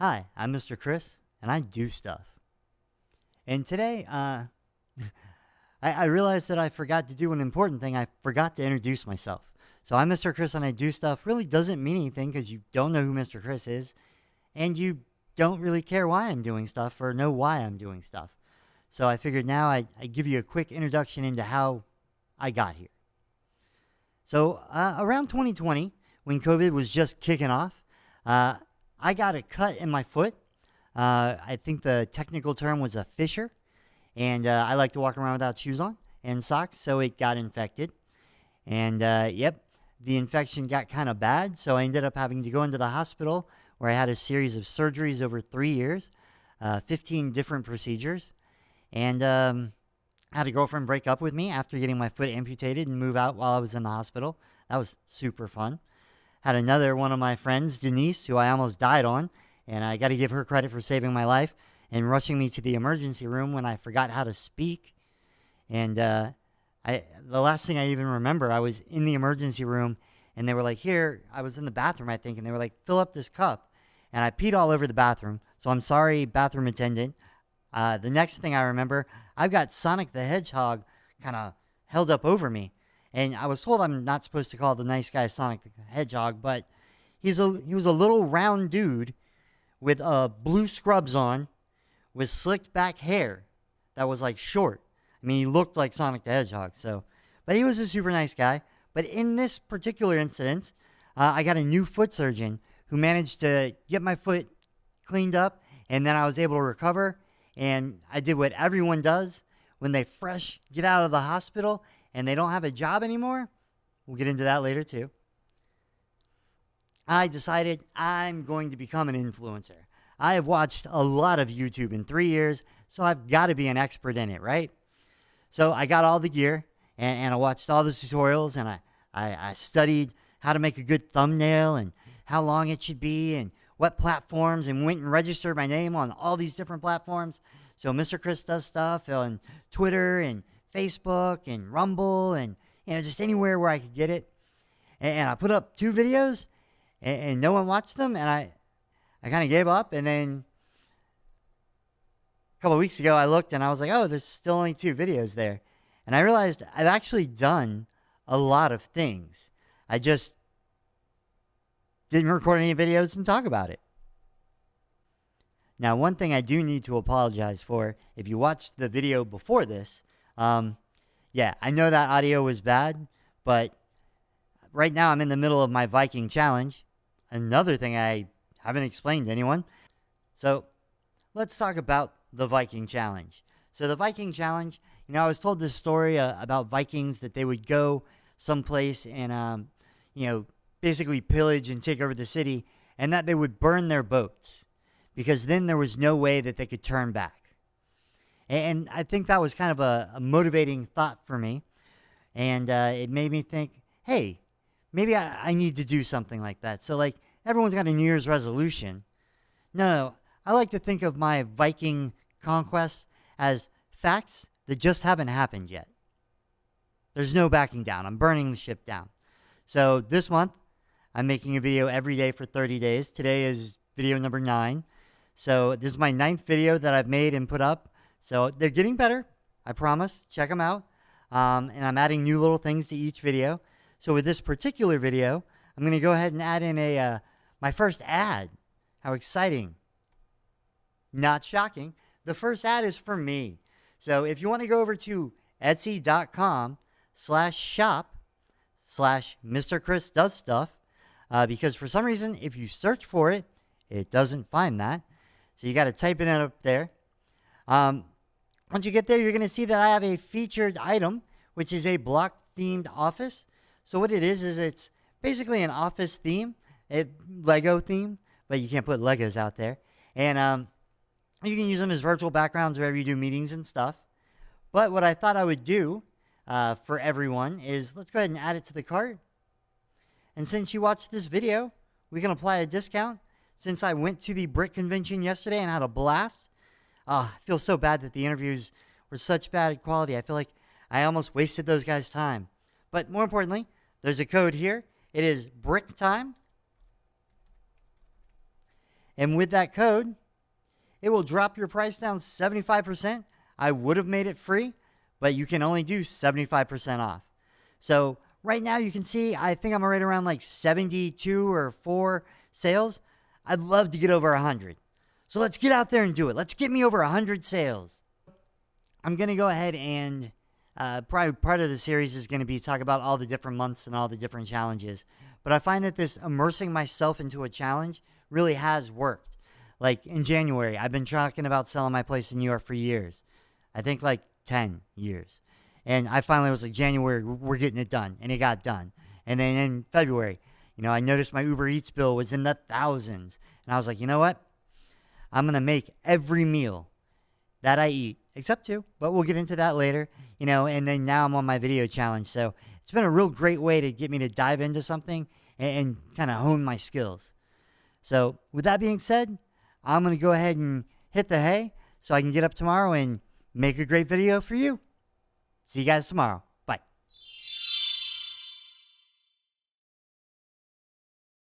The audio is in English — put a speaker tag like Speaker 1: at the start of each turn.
Speaker 1: Hi, I'm MrChris, and I do stuff. And today, I realized that I forgot to do an important thing. I forgot to introduce myself. So I'm MrChris, and I do stuff really doesn't mean anything because you don't know who MrChris is, and you don't really care why I'm doing stuff or know why I'm doing stuff. So I figured now I'd give you a quick introduction into how I got here. So around 2020, when COVID was just kicking off, I got a cut in my foot. I think the technical term was a fissure, and I like to walk around without shoes on and socks, so it got infected. And yep, the infection got kind of bad, so I ended up having to go into the hospital where I had a series of surgeries over 3 years, 15 different procedures, and I had a girlfriend break up with me after getting my foot amputated and move out while I was in the hospital. That was super fun. Had another one of my friends, Denise, who I almost died on, and I got to give her credit for saving my life and rushing me to the emergency room when I forgot how to speak. And the last thing I even remember, I was in the emergency room, and they were like, here, I was in the bathroom, I think, and they were like, fill up this cup. And I peed all over the bathroom, so I'm sorry, bathroom attendant. The next thing I remember, I've got Sonic the Hedgehog kind of held up over me. And I was told I'm not supposed to call the nice guy Sonic the Hedgehog, but he was a little round dude with blue scrubs on, with slicked back hair that was like short. I mean, he looked like Sonic the Hedgehog. But he was a super nice guy. But in this particular incident, I got a new foot surgeon who managed to get my foot cleaned up, and then I was able to recover. And I did what everyone does when they fresh get out of the hospital and they don't have a job anymore. We'll get into that later too. I decided I'm going to become an influencer. I have watched a lot of YouTube in 3 years, so I've got to be an expert in it, right? So I got all the gear, and I watched all the tutorials, and I studied how to make a good thumbnail and how long it should be and what platforms, and went and registered my name on all these different platforms. So MrChris does stuff on Twitter and Facebook and Rumble and just anywhere where I could get it. And I put up 2 videos, and no one watched them, and I kind of gave up. And then a couple of weeks ago, I looked, and I was like, oh, there's still only 2 videos there. And I realized I've actually done a lot of things. I just didn't record any videos and talk about it. Now, one thing I do need to apologize for, if you watched the video before this, yeah, I know that audio was bad, but right now I'm in the middle of my Viking challenge. Another thing I haven't explained to anyone. So let's talk about the Viking challenge. So the Viking challenge, I was told this story about Vikings that they would go someplace and, basically pillage and take over the city, and that they would burn their boats because then there was no way that they could turn back. And I think that was kind of a motivating thought for me. And it made me think, hey, maybe I need to do something like that. So, like, everyone's got a New Year's resolution. No, I like to think of my Viking conquests as facts that just haven't happened yet. There's no backing down. I'm burning the ship down. So this month, I'm making a video every day for 30 days. Today is video number 9. So this is my 9th video that I've made and put up. So they're getting better, I promise. Check them out. And I'm adding new little things to each video. So with this particular video, I'm going to go ahead and add in my first ad. How exciting. Not shocking. The first ad is for me. So if you want to go over to etsy.com/shop/MrChris because for some reason, if you search for it, it doesn't find that. So you got to type it in up there. Once you get there, you're going to see that I have a featured item, which is a block-themed office. So what it is it's basically an office theme, a Lego theme, but you can't put Legos out there. And you can use them as virtual backgrounds wherever you do meetings and stuff. But what I thought I would do for everyone is let's go ahead and add it to the cart. And since you watched this video, we can apply a discount. Since I went to the Brick Convention yesterday and had a blast, I feel so bad that the interviews were such bad quality. I feel like I almost wasted those guys' time. But more importantly, there's a code here. It is BRICK TIME. And with that code, it will drop your price down 75%. I would have made it free, but you can only do 75% off. So right now you can see, I think I'm right around like 72 or 4 sales. I'd love to get over 100. So let's get out there and do it. Let's get me over 100 sales. I'm going to go ahead and probably part of the series is going to be talk about all the different months and all the different challenges. But I find that this immersing myself into a challenge really has worked. Like in January, I've been talking about selling my place in New York for years. I think like 10 years. And I finally was like, January, we're getting it done. And it got done. And then in February, I noticed my Uber Eats bill was in the thousands. And I was like, you know what? I'm going to make every meal that I eat, except 2, but we'll get into that later, and then now I'm on my video challenge. So it's been a real great way to get me to dive into something and kind of hone my skills. So with that being said, I'm going to go ahead and hit the hay so I can get up tomorrow and make a great video for you. See you guys tomorrow.